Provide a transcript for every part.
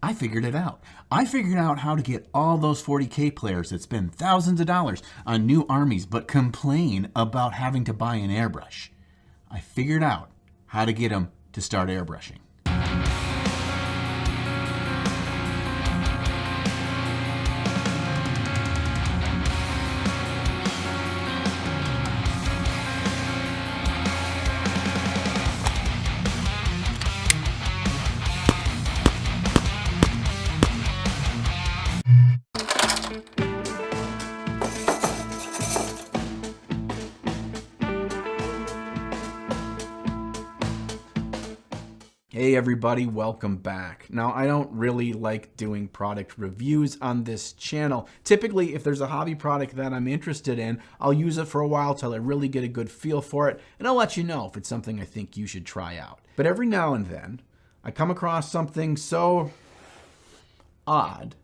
I figured it out. I figured out how to get all those 40K players that spend thousands of dollars on new armies but complain about having to buy an airbrush. I figured out how to get them to start airbrushing. Hey everybody, welcome back. Now, I don't really like doing product reviews on this channel. Typically, if there's a hobby product that I'm interested in, I'll use it for a while till I really get a good feel for it, and I'll let you know if it's something I think you should try out. But every now and then, I come across something so odd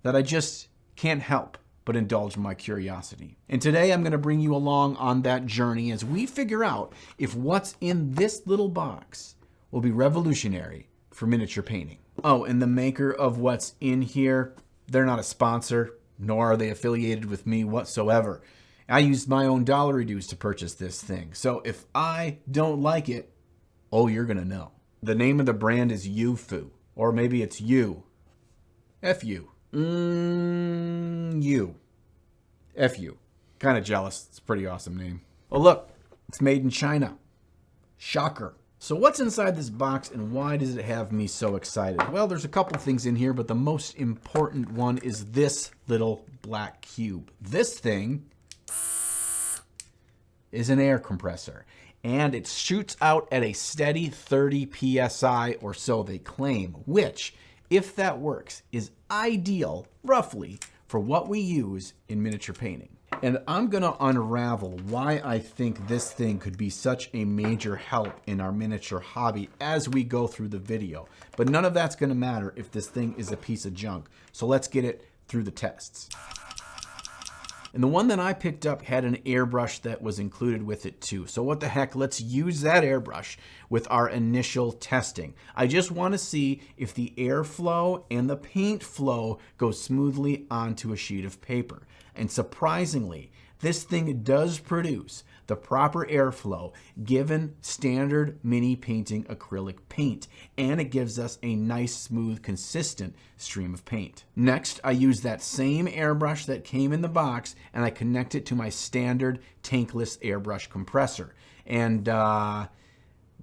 that I just can't help but indulge my curiosity. And today I'm going to bring you along on that journey as we figure out if what's in this little box will be revolutionary for miniature painting. Oh, and the maker of what's in here, they're not a sponsor, nor are they affiliated with me whatsoever. I used my own dollar dues to purchase this thing. So if I don't like it, oh, you're gonna know. The name of the brand is Yufu, or maybe it's You. F-U. You. F-U. Kind of jealous. It's a pretty awesome name. Oh, look, it's made in China. Shocker. So what's inside this box and why does it have me so excited? Well, there's a couple things in here, but the most important one is this little black cube. This thing is an air compressor, and it shoots out at a steady 30 PSI or so they claim, which, if that works, is ideal, roughly, for what we use in miniature painting. And I'm gonna unravel why I think this thing could be such a major help in our miniature hobby as we go through the video. But none of that's gonna matter if this thing is a piece of junk. So let's get it through the tests. And the one that I picked up had an airbrush that was included with it too. So what the heck, let's use that airbrush with our initial testing. I just want to see if the airflow and the paint flow go smoothly onto a sheet of paper. And surprisingly, this thing does produce the proper airflow given standard mini painting acrylic paint, and it gives us a nice, smooth, consistent stream of paint. Next, I use that same airbrush that came in the box and I connect it to my standard tankless airbrush compressor. And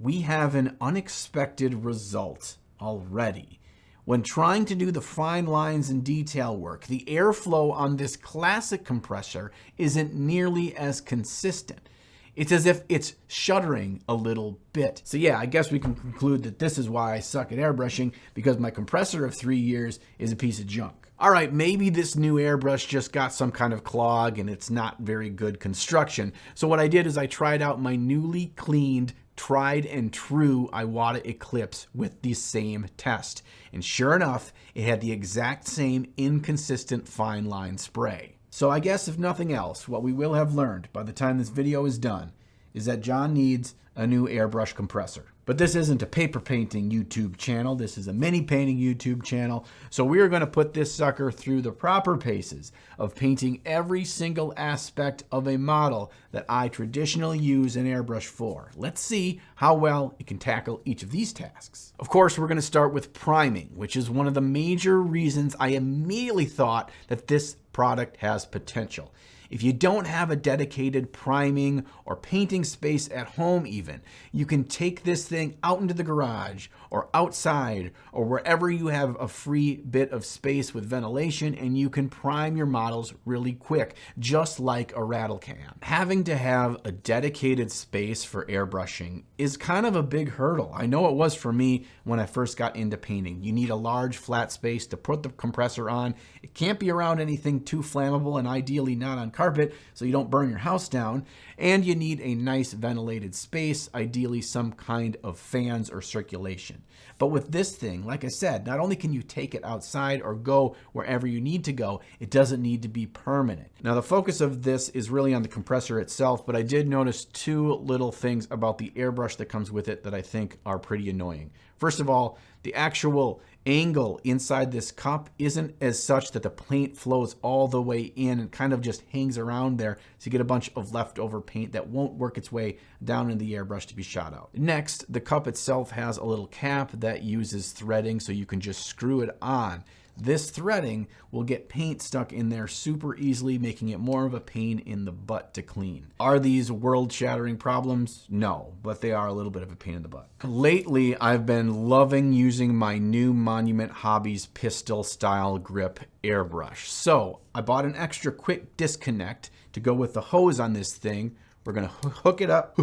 we have an unexpected result already. When trying to do the fine lines and detail work, the airflow on this classic compressor isn't nearly as consistent. It's as if it's shuddering a little bit. So yeah, I guess we can conclude that this is why I suck at airbrushing, because my compressor of 3 years is a piece of junk. All right, maybe this new airbrush just got some kind of clog and it's not very good construction. So what I did is I tried out my newly cleaned, tried and true Iwata Eclipse with the same test. And sure enough, it had the exact same inconsistent fine line spray. So I guess if nothing else, what we will have learned by the time this video is done is that John needs a new airbrush compressor. But this isn't a paper painting YouTube channel. This is a mini painting YouTube channel. So we are going to put this sucker through the proper paces of painting every single aspect of a model that I traditionally use an airbrush for. Let's see how well it can tackle each of these tasks. Of course, we're going to start with priming, which is one of the major reasons I immediately thought that this product has potential. If you don't have a dedicated priming or painting space at home even, you can take this thing out into the garage or outside or wherever you have a free bit of space with ventilation, and you can prime your models really quick, just like a rattle can. Having to have a dedicated space for airbrushing is kind of a big hurdle. I know it was for me when I first got into painting. You need a large flat space to put the compressor on. It can't be around anything too flammable, and ideally not on carpet so you don't burn your house down. And you need a nice ventilated space, ideally some kind of fans or circulation. But with this thing, like I said, not only can you take it outside or go wherever you need to go, it doesn't need to be permanent. Now the focus of this is really on the compressor itself, but I did notice two little things about the airbrush that comes with it that I think are pretty annoying. First of all, the actual angle inside this cup isn't as such that the paint flows all the way in and kind of just hangs around there, so you get a bunch of leftover paint that won't work its way down in the airbrush to be shot out. Next, the cup itself has a little cap that uses threading, so you can just screw it on. This threading will get paint stuck in there super easily, making it more of a pain in the butt to clean. Are these world-shattering problems? No, but they are a little bit of a pain in the butt. Lately, I've been loving using my new Monument Hobbies pistol style grip airbrush. So I bought an extra quick disconnect to go with the hose on this thing. We're gonna hook it up,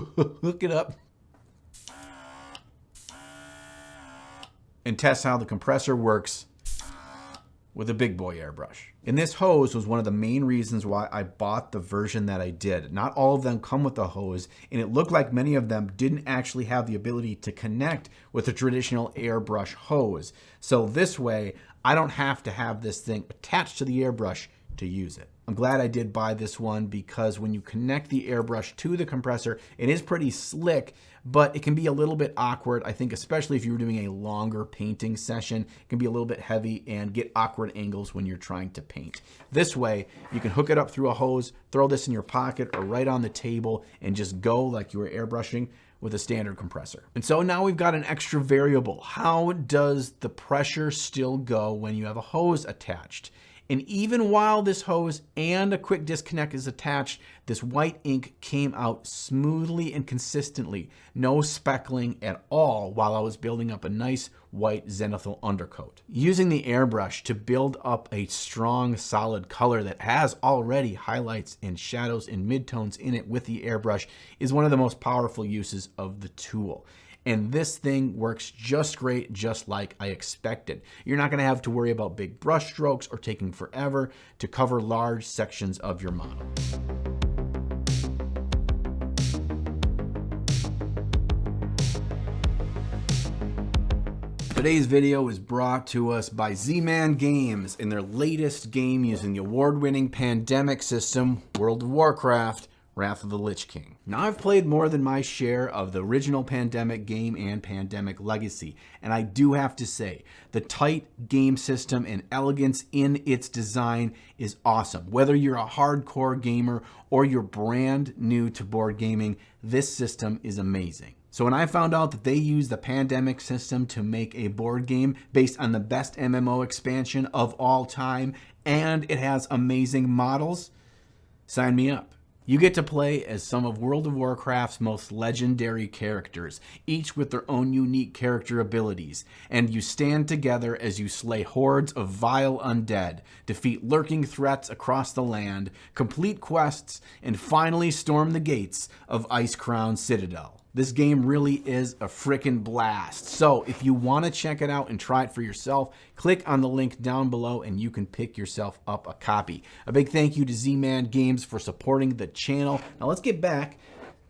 and test how the compressor works with a big boy airbrush. And this hose was one of the main reasons why I bought the version that I did. Not all of them come with a hose, and it looked like many of them didn't actually have the ability to connect with a traditional airbrush hose. So this way, I don't have to have this thing attached to the airbrush to use it. I'm glad I did buy this one because when you connect the airbrush to the compressor, it is pretty slick, but it can be a little bit awkward. I think especially if you were doing a longer painting session, it can be a little bit heavy and get awkward angles when you're trying to paint. This way, you can hook it up through a hose, throw this in your pocket or right on the table and just go like you were airbrushing with a standard compressor. And so now we've got an extra variable. How does the pressure still go when you have a hose attached? And even while this hose and a quick disconnect is attached, this white ink came out smoothly and consistently. No speckling at all while I was building up a nice white zenithal undercoat. Using the airbrush to build up a strong, solid color that has already highlights and shadows and midtones in it with the airbrush is one of the most powerful uses of the tool. And this thing works just great, just like I expected. You're not gonna have to worry about big brush strokes or taking forever to cover large sections of your model. Today's video is brought to us by Z-Man Games in their latest game using the award-winning pandemic system, World of Warcraft, Wrath of the Lich King. Now I've played more than my share of the original Pandemic game and Pandemic Legacy, and I do have to say, the tight game system and elegance in its design is awesome. Whether you're a hardcore gamer or you're brand new to board gaming, this system is amazing. So when I found out that they use the Pandemic system to make a board game based on the best MMO expansion of all time, and it has amazing models, sign me up. You get to play as some of World of Warcraft's most legendary characters, each with their own unique character abilities, and you stand together as you slay hordes of vile undead, defeat lurking threats across the land, complete quests, and finally storm the gates of Icecrown Citadel. This game really is a frickin' blast. So if you want to check it out and try it for yourself, click on the link down below and you can pick yourself up a copy. A big thank you to Z-Man Games for supporting the channel. Now let's get back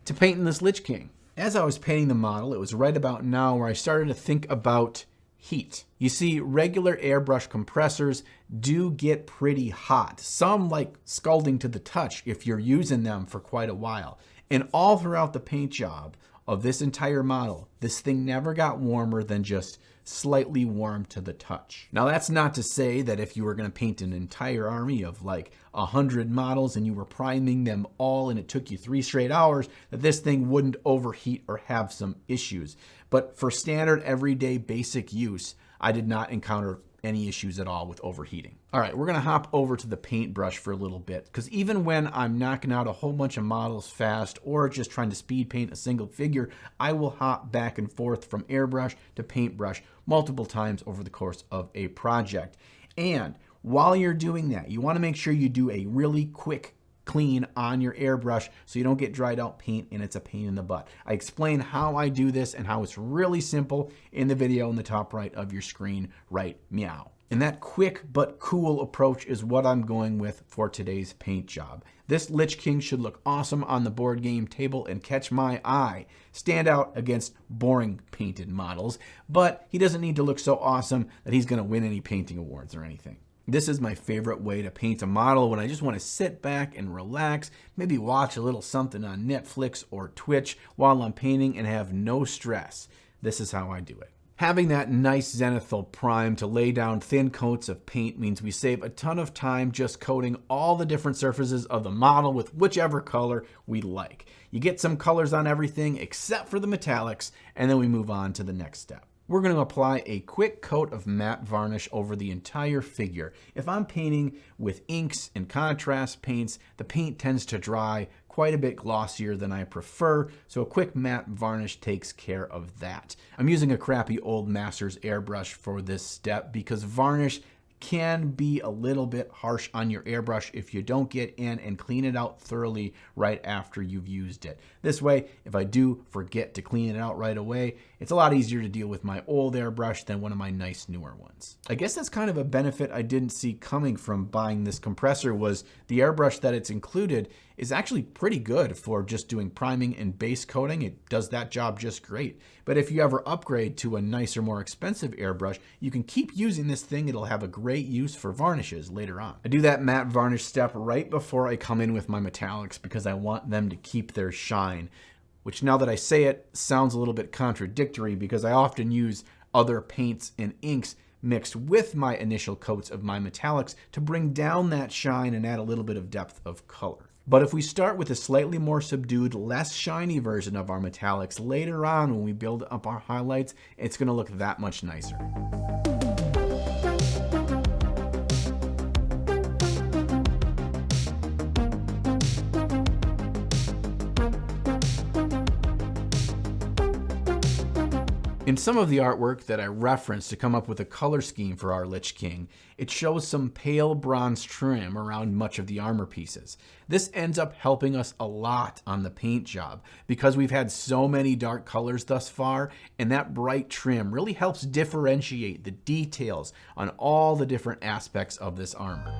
to painting this Lich King. As I was painting the model, it was right about now where I started to think about heat. You see, regular airbrush compressors do get pretty hot. Some like scalding to the touch if you're using them for quite a while. And all throughout the paint job of this entire model, this thing never got warmer than just slightly warm to the touch. Now that's not to say that if you were gonna paint an entire army of like 100 models and you were priming them all and it took you 3 straight hours, that this thing wouldn't overheat or have some issues. But for standard everyday basic use, I did not encounter any issues at all with overheating. All right, we're gonna hop over to the paintbrush for a little bit, because even when I'm knocking out a whole bunch of models fast or just trying to speed paint a single figure, I will hop back and forth from airbrush to paintbrush multiple times over the course of a project. And while you're doing that, you wanna make sure you do a really quick clean on your airbrush so you don't get dried out paint and it's a pain in the butt. I explain how I do this and how it's really simple in the video in the top right of your screen right meow. And that quick but cool approach is what I'm going with for today's paint job. This Lich King should look awesome on the board game table and catch my eye, stand out against boring painted models, but he doesn't need to look so awesome that he's gonna win any painting awards or anything. This is my favorite way to paint a model when I just want to sit back and relax, maybe watch a little something on Netflix or Twitch while I'm painting and have no stress. This is how I do it. Having that nice zenithal prime to lay down thin coats of paint means we save a ton of time just coating all the different surfaces of the model with whichever color we like. You get some colors on everything except for the metallics, and then we move on to the next step. We're going to apply a quick coat of matte varnish over the entire figure. If I'm painting with inks and contrast paints, the paint tends to dry quite a bit glossier than I prefer, so a quick matte varnish takes care of that. I'm using a crappy old Masters airbrush for this step because varnish can be a little bit harsh on your airbrush if you don't get in and clean it out thoroughly right after you've used it. This way, if I do forget to clean it out right away, it's a lot easier to deal with my old airbrush than one of my nice newer ones. I guess that's kind of a benefit I didn't see coming from buying this compressor was the airbrush that it's included is actually pretty good for just doing priming and base coating. It does that job just great. But if you ever upgrade to a nicer, more expensive airbrush, you can keep using this thing. It'll have a great use for varnishes later on. I do that matte varnish step right before I come in with my metallics because I want them to keep their shine, which now that I say it sounds a little bit contradictory because I often use other paints and inks mixed with my initial coats of my metallics to bring down that shine and add a little bit of depth of color. But if we start with a slightly more subdued, less shiny version of our metallics, later on when we build up our highlights, it's going to look that much nicer. In some of the artwork that I referenced to come up with a color scheme for our Lich King, it shows some pale bronze trim around much of the armor pieces. This ends up helping us a lot on the paint job because we've had so many dark colors thus far, and that bright trim really helps differentiate the details on all the different aspects of this armor.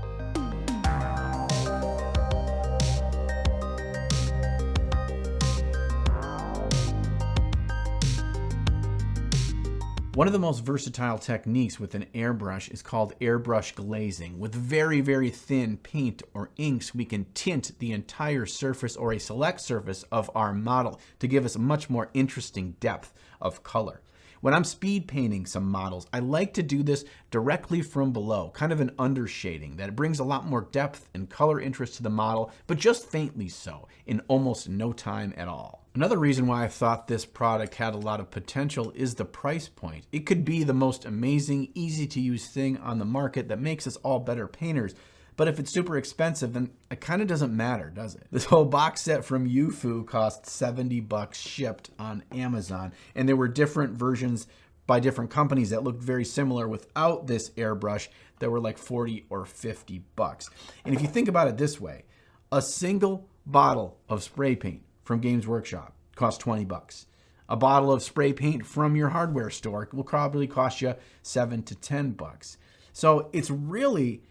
One of the most versatile techniques with an airbrush is called airbrush glazing. With very, very thin paint or inks, we can tint the entire surface or a select surface of our model to give us a much more interesting depth of color. When I'm speed painting some models, I like to do this directly from below, kind of an undershading that brings a lot more depth and color interest to the model, but just faintly so, in almost no time at all. Another reason why I thought this product had a lot of potential is the price point. It could be the most amazing, easy to use thing on the market that makes us all better painters. But if it's super expensive, then it kind of doesn't matter, does it? This whole box set from Yufu cost $70 shipped on Amazon, and there were different versions by different companies that looked very similar without this airbrush that were like $40 or $50. And if you think about it this way, a single bottle of spray paint from Games Workshop costs $20. A bottle of spray paint from your hardware store will probably cost you $7 to $10. So it's really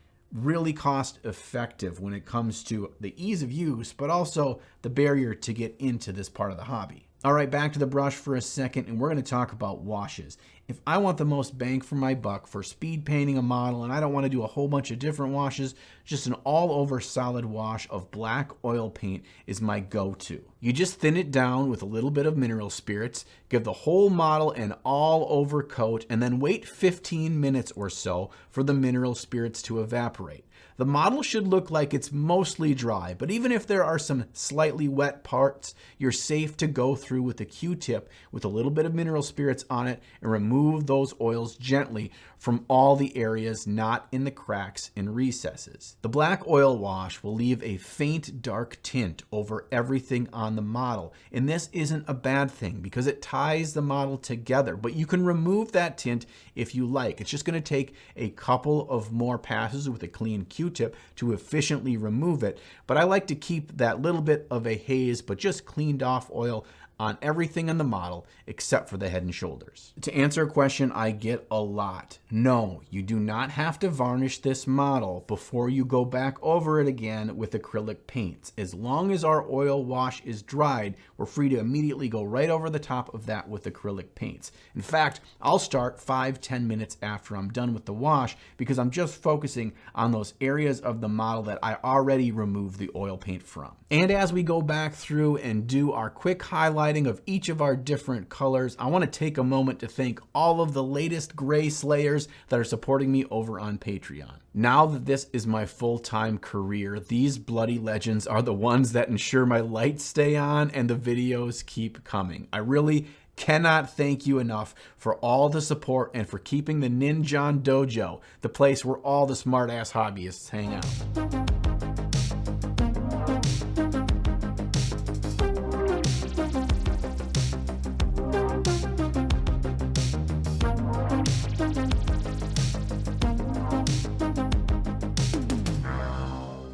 cost effective when it comes to the ease of use, but also the barrier to get into this part of the hobby. All right, back to the brush for a second, and we're going to talk about washes. If I want the most bang for my buck for speed painting a model and I don't want to do a whole bunch of different washes, just an all-over solid wash of black oil paint is my go-to. You just thin it down with a little bit of mineral spirits, give the whole model an all-over coat, and then wait 15 minutes or so for the mineral spirits to evaporate. The model should look like it's mostly dry, but even if there are some slightly wet parts, you're safe to go through with a Q-tip with a little bit of mineral spirits on it and remove those oils gently from all the areas not in the cracks and recesses. The black oil wash will leave a faint dark tint over everything on the model, and this isn't a bad thing because it ties the model together, but you can remove that tint if you like. It's just going to take a couple of more passes with a clean Q-tip to efficiently remove it, but I like to keep that little bit of a haze but just cleaned off oil on everything on the model except for the head and shoulders. To answer a question I get a lot, no, you do not have to varnish this model before you go back over it again with acrylic paints. As long as our oil wash is dried, we're free to immediately go right over the top of that with acrylic paints. In fact, I'll start 5-10 minutes after I'm done with the wash because I'm just focusing on those areas of the model that I already removed the oil paint from. And as we go back through and do our quick highlight highlighting of each of our different colors, I want to take a moment to thank all of the latest gray slayers that are supporting me over on Patreon. Now that this is my full-time career, these bloody legends are the ones that ensure my lights stay on and the videos keep coming. I really cannot thank you enough for all the support and for keeping the Ninja Dojo the place where all the smart-ass hobbyists hang out.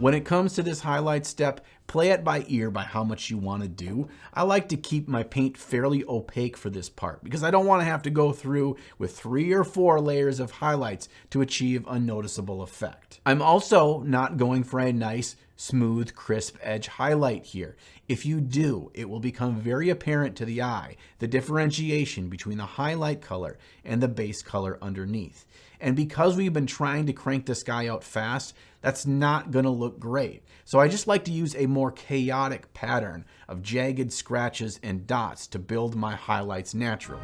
When it comes to this highlight step, play it by ear by how much you want to do. I like to keep my paint fairly opaque for this part because I don't want to have to go through with 3 or 4 layers of highlights to achieve a noticeable effect. I'm also not going for a nice, smooth, crisp edge highlight here. If you do, it will become very apparent to the eye, the differentiation between the highlight color and the base color underneath. And because we've been trying to crank this guy out fast, that's not gonna look great. So I just like to use a more chaotic pattern of jagged scratches and dots to build my highlights naturally.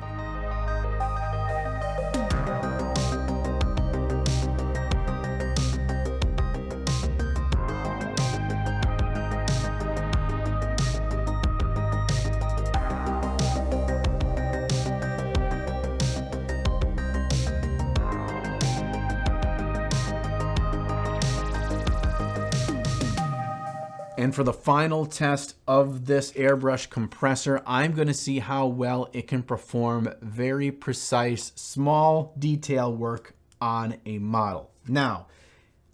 And for the final test of this airbrush compressor, I'm going to see how well it can perform very precise, small detail work on a model. Now,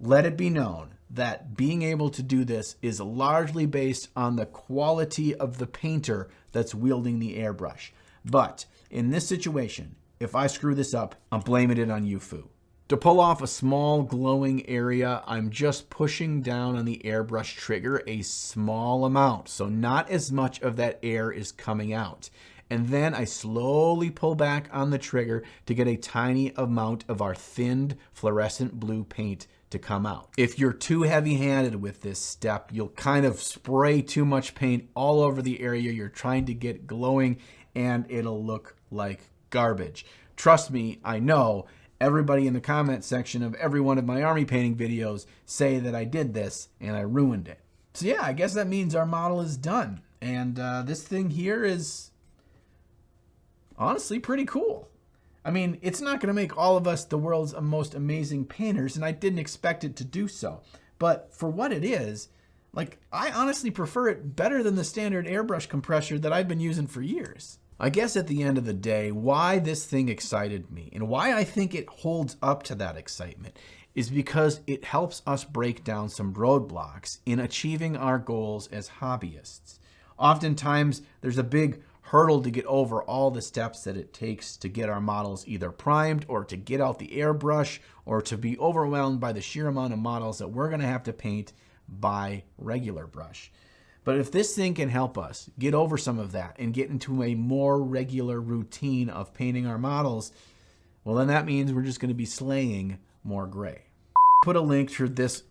let it be known that being able to do this is largely based on the quality of the painter that's wielding the airbrush. But in this situation, if I screw this up, I'm blaming it on Yufu. To pull off a small glowing area, I'm just pushing down on the airbrush trigger a small amount, so not as much of that air is coming out. And then I slowly pull back on the trigger to get a tiny amount of our thinned fluorescent blue paint to come out. If you're too heavy-handed with this step, you'll kind of spray too much paint all over the area you're trying to get glowing, and it'll look like garbage. Trust me, I know. Everybody in the comment section of every one of my army painting videos say that I did this and I ruined it. So yeah, I guess that means our model is done. And this thing here is honestly pretty cool. I mean, it's not going to make all of us the world's most amazing painters, and I didn't expect it to do so. But for what it is, like, I honestly prefer it better than the standard airbrush compressor that I've been using for years. I guess at the end of the day, why this thing excited me and why I think it holds up to that excitement is because it helps us break down some roadblocks in achieving our goals as hobbyists. Oftentimes, there's a big hurdle to get over all the steps that it takes to get our models either primed or to get out the airbrush or to be overwhelmed by the sheer amount of models that we're going to have to paint by regular brush. But if this thing can help us get over some of that and get into a more regular routine of painting our models, well, then that means we're just going to be slaying more gray. Put a link to this.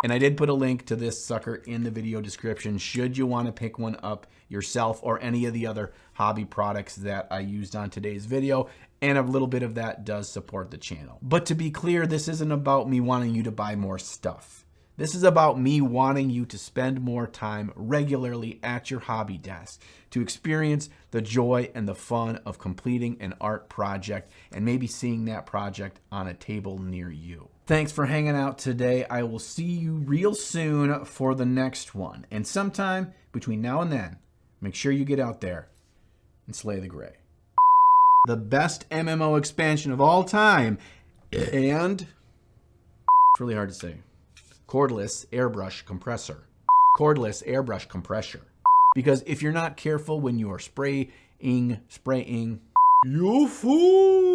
And I did put a link to this sucker in the video description should you want to pick one up yourself or any of the other hobby products that I used on today's video. And a little bit of that does support the channel. But to be clear, this isn't about me wanting you to buy more stuff. This is about me wanting you to spend more time regularly at your hobby desk to experience the joy and the fun of completing an art project and maybe seeing that project on a table near you. Thanks for hanging out today. I will see you real soon for the next one. And sometime between now and then, make sure you get out there and slay the gray. The best MMO expansion of all time, and it's really hard to say. Cordless airbrush compressor. Cordless airbrush compressor. Because if you're not careful when you are spraying, you fool!